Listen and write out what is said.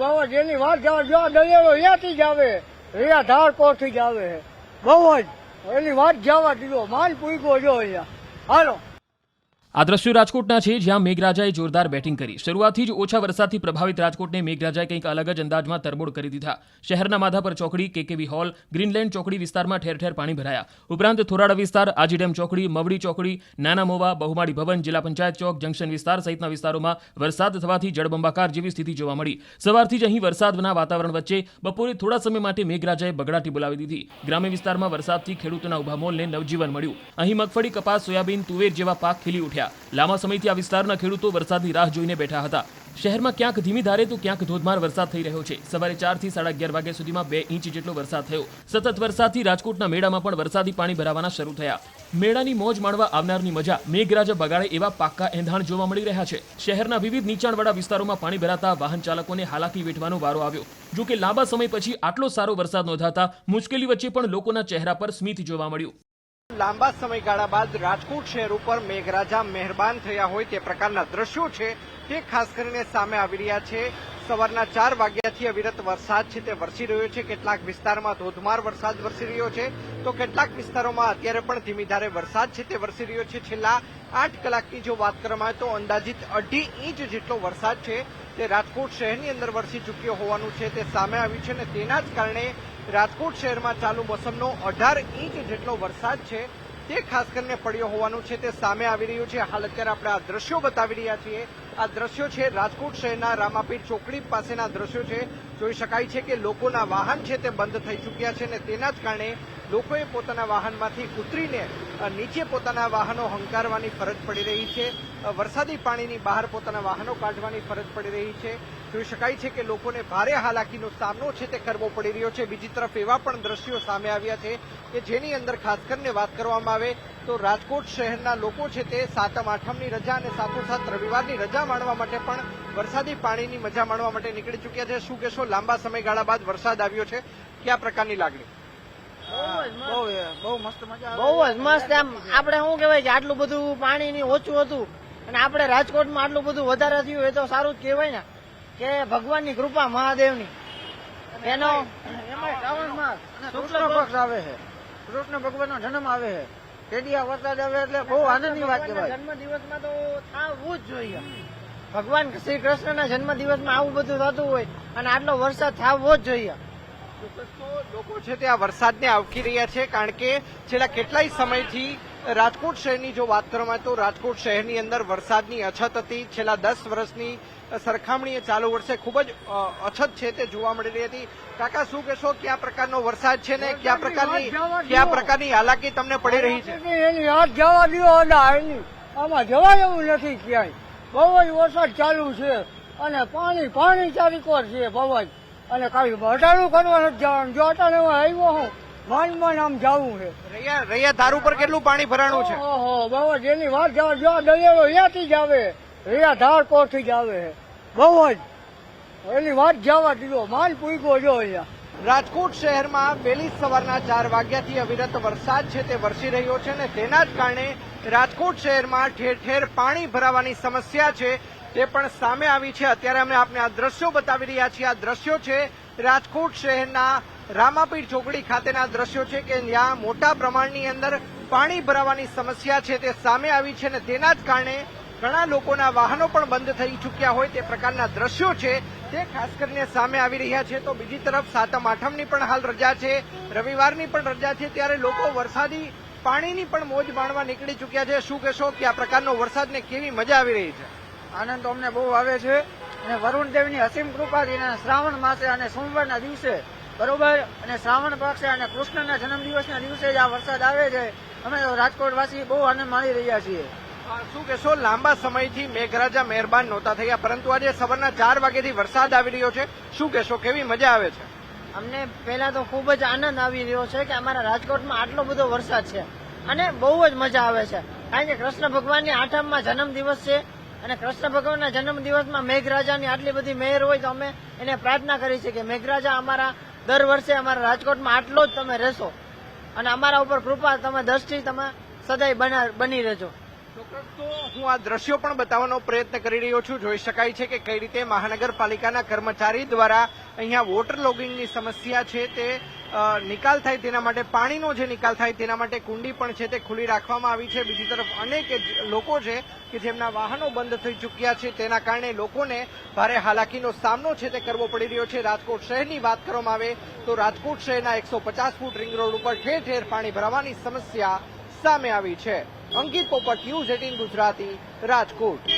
બાબા જેની વાત જો દરિયાનો અહીંયાથી જ આવે, અહીંયા ધારકોટથી જ આવે. બહુ જ એની વાત જવા દીધો, માન પૂગો જો અહીંયા. હાલો. આ દ્રશ્યો રાજકોટના છે, જ્યાં મેઘરાજાએ જોરદાર બેટિંગ કરી. શરૂઆતથી જ ઓછા વરસાદથી પ્રભાવિત રાજકોટને મેઘરાજાએ કંઈક અલગ જ અંદાજમાં તરબોળ કરી દીધા. શહેરના માધાપર ચોકડી, કેકેવી હોલ, ગ્રીનલેન્ડ ચોકડી વિસ્તારમાં ઠેર ઠેર પાણી ભરાયા. ઉપરાંત થોરાડા વિસ્તાર, આજીડેમ ચોકડી, મવડી ચોકડી, નાના મોવા, બહુમાળી ભવન, જિલ્લા પંચાયત ચોક, જંકશન વિસ્તાર સહિતના વિસ્તારોમાં વરસાદ થવાથી જળબંબાકાર જેવી સ્થિતિ જોવા મળી. સવારથી જ અહીં વરસાદના વાતાવરણ વચ્ચે બપોરે થોડા સમય માટે મેઘરાજાએ બગડાટી બોલાવી દીધી. ગ્રામ્ય વિસ્તારમાં વરસાદથી ખેડૂતોના ઉભા મોલને નવજીવન મળ્યું. અહીં મગફળી, કપાસ, સોયાબીન, તુવેર જેવા પાક ખીલી ઉઠ્યા. લાંબા સમયથી આ વિસ્તારના ખેડૂતો વરસાદની રાહ જોઈને બેઠા હતા. શહેરમાં ક્યાંક ધીમી ધારે તો ક્યાંક ધોધમાર વરસાદ થઈ રહ્યો છે. સવારે 4 થી 11:30 વાગ્યા સુધીમાં 2 ઇંચ જેટલો વરસાદ થયો. સતત વરસાદથી રાજકોટના મેળામાં પણ વરસાદી પાણી ભરાવાના શરૂ થયા. મેળાની મોજ માણવા આવનારની મજા મેઘરાજા બગાડે એવા પાક્કા એંધાણ જોવા મળી રહ્યા છે. શહેરના વિવિધ નીચાણવાળા વિસ્તારોમાં પાણી ભરાતા વાહન ચાલકોને હાલાકી વેઠવાનો વારો આવ્યો. જો કે લાંબા સમય પછી આટલો સારો વરસાદ નોંધાતા મુશ્કેલી વચ્ચે પણ લોકોના ચહેરા પર સ્મિત જોવા મળ્યું. લાંબા સમયગાળા બાદ રાજકોટ શહેર ઉપર મેઘરાજા મહેરબાન થયા હોય તે પ્રકારના દ્રશ્યો છે તે ખાસ કરીને સામે આવી રહ્યા છે. સવારના 4 વાગ્યાથી અવિરત વરસાદ છે તે વરસી રહ્યો છે. કેટલાક વિસ્તારમાં ધોધમાર વરસાદ વરસી રહ્યો છે તો કેટલાક વિસ્તારોમાં અત્યારે પણ ધીમી ધારે વરસાદ છે તે વરસી રહ્યો છે. છેલ્લા 8 કલાકની જો વાત કરવામાં આવે તો અંદાજિત 2.5 ઇંચ જેટલો વરસાદ છે તે રાજકોટ શહેરની અંદર વરસી ચૂક્યો હોવાનું છે તે સામે આવ્યું છે અને તેના જ કારણે રાજકોટ શહેરમાં ચાલુ મોસમનો 18 ઇંચ જેટલો વરસાદ છે તે ખાસ કરીને પડ્યો હોવાનું છે તે સામે આવી રહ્યું છે. હાલ અત્યારે આપણે આ દ્રશ્યો બતાવી રહ્યા છીએ. આ દ્રશ્યો છે રાજકોટ શહેરના રામાપીર ચોકડી પાસેના દ્રશ્યો છે. જોઈ શકાય છે કે લોકોના વાહન છે તે બંધ થઈ ચૂક્યા છે અને તેના જ કારણે લોકોએ પોતાના વાહનમાંથી ઉતરીને નીચે પોતાના વાહનો હંકારવાની ફરજ પડી રહી છે. વરસાદી પાણીની બહાર પોતાના વાહનો કાઢવાની ફરજ પડી રહી છે. જોઈ શકાય છે કે લોકોને ભારે હાલાકીનો સામનો છે તે કરવો પડી રહ્યો છે. બીજી તરફ એવા પણ દ્રશ્યો સામે આવ્યા છે કે જેની અંદર ખાસ કરીને વાત કરવામાં આવે તો રાજકોટ શહેરના લોકો છે તે સાતમ આઠમની રજા અને સાથોસાથ રવિવારની રજા માણવા માટે પણ વરસાદી પાણીની મજા માણવા માટે નીકળી ચૂક્યા છે. શું કહેશો, લાંબા સમયગાળા બાદ વરસાદ આવ્યો છે, કયા પ્રકારની લાગણી? બહુ જ મસ્ત. એમ આપણે શું કહેવાય કે આટલું બધું પાણી ઓછું હતું અને આપણે રાજકોટમાં આટલું બધું વધારે થયું એ તો સારું જ કહેવાય ને, કે ભગવાનની કૃપા, મહાદેવની. એનો એમાં શ્રાવણ માસ શુક્લ પક્ષ આવે છે, કૃષ્ણ ભગવાનનો જન્મ આવે છે, તેડિયા વરસાદ આવે એટલે બહુ આનંદની વાત કહેવાય. જન્મદિવસમાં તો થવું જ જોઈએ. ભગવાન શ્રી કૃષ્ણના જન્મદિવસમાં આવું બધું થતું હોય અને આટલો વરસાદ થવો જ જોઈએ. લોકો છે તે આ વરસાદને આવકી રહ્યા છે કારણ કે છેલ્લા કેટલાય સમયથી રાજકોટ શહેરની જો વાત કરવામાં આવે તો રાજકોટ શહેરની અંદર વરસાદની અછત હતી. છેલ્લા 10 વર્ષની સરખામણીએ ચાલુ વર્ષે ખૂબ જ અછત છે તે જોવા મળી રહી હતી. કાકા, શું કહેશો, કયા પ્રકારનો વરસાદ છે ને કયા પ્રકારની હાલાકી તમને પડી રહી છે? એની હાથ જવા દો, આમાં જવા જેવું નથી ક્યાંય. બહુ જ વરસાદ ચાલુ છે અને પાણી ચારીકોર છે બહુ જ. અને કાંઈ અટાણું કરવા નથી જવાનું. જો અટાણે આવ્યો હું માન આમ જવું છે. રૈયા ધાર ઉપર કેટલું પાણી ભરાણું છે? ઓહો, બહુ જ એની વાત જવા જો દરિયાનો અહીંયાથી જ આવે, રૈયા ધારકોટથી જ આવે. બહુ જ એની વાત જવા દીધો, માન પૂગો જો અહીંયા. રાજકોટ શહેરમાં વહેલી સવારના 4 વાગ્યાથી અવિરત વરસાદ છે તે વરસી રહ્યો છે અને તેના જ કારણે રાજકોટ શહેરમાં ઠેર ઠેર પાણી ભરાવાની સમસ્યા છે તે પણ સામે આવી છે. અત્યારે અમે આપને આ દ્રશ્યો બતાવી રહ્યા છીએ. આ દ્રશ્યો છે રાજકોટ શહેરના રામાપીર ચોકડી ખાતેના દ્રશ્યો છે કે જ્યાં મોટા પ્રમાણની અંદર પાણી ભરાવાની સમસ્યા છે તે સામે આવી છે અને તેના જ કારણે ઘણા લોકોના વાહનો પણ બંધ થઈ ચૂક્યા હોય તે પ્રકારના દ્રશ્યો છે તે ખાસ કરીને સામે આવી રહ્યા છે. તો બીજી તરફ સાતમ આઠમની પણ હાલ રજા છે, રવિવારની પણ રજા છે, ત્યારે લોકો વરસાદી પાણીની પણ મોજ માણવા નીકળી ચૂક્યા છે. શું કહેશો કે આ પ્રકારનો વરસાદને કેવી મજા આવી રહી છે? આનંદ અમને બહુ આવે છે અને વરુણદેવની અસીમ કૃપાથી શ્રાવણ માસે અને સોમવારના દિવસે બરોબર અને શ્રાવણ પક્ષે અને કૃષ્ણના જન્મદિવસના દિવસે જ આ વરસાદ આવે છે. અમે રાજકોટવાસી બહુ આનંદ માણી રહ્યા છીએ. શું કહેશો, લાંબા સમયથી મેઘરાજા મહેરબાન નહોતા થયા પરંતુ આજે સવારના 4 વાગ્યાથી વરસાદ આવી રહ્યો છે. શું કહેશો, કેવી મજા આવે છે? અમને પહેલા તો ખૂબ જ આનંદ આવી રહ્યો છે કે અમારા રાજકોટમાં આટલો બધો વરસાદ છે અને બહુ જ મજા આવે છે. કારણ કે કૃષ્ણ ભગવાનની 8મમાં જન્મદિવસ છે અને કૃષ્ણ ભગવાનના જન્મદિવસમાં મેઘરાજાની આટલી બધી મહેર હોય તો અમે એને પ્રાર્થના કરી છે કે મેઘરાજા અમારા દર વર્ષે અમારા રાજકોટમાં આટલો જ તમે રહેશો અને અમારા ઉપર કૃપા તમે દ્રષ્ટિ તમે સદાય બની રહેજો. ચોક્કસ તો હું આ દ્રશ્યો પણ બતાવવાનો પ્રયત્ન કરી રહ્યો છું. જોઈ શકાય છે કે કઈ રીતે મહાનગરપાલિકાના કર્મચારી દ્વારા અહીંયા વોટર લોગિંગની સમસ્યા છે તે નિકાલ થાય તેના માટે, પાણીનો જે નિકાલ થાય તેના માટે કુંડી પણ છે તે ખુલ્લી રાખવામાં આવી છે. બીજી તરફ અનેક લોકો છે કે જેમના વાહનો બંધ થઈ ચૂક્યા છે, તેના કારણે લોકોને ભારે હાલાકીનો સામનો છે તે કરવો પડી રહ્યો છે. રાજકોટ શહેરની વાત કરવામાં આવે તો રાજકોટ શહેરના 150 ફૂટ રિંગ રોડ ઉપર ઠેર ઠેર પાણી ભરાવાની સમસ્યા સામે આવી છે. અંકિત પોપટ, ન્યૂઝ 18 ગુજરાતી, રાજકોટ.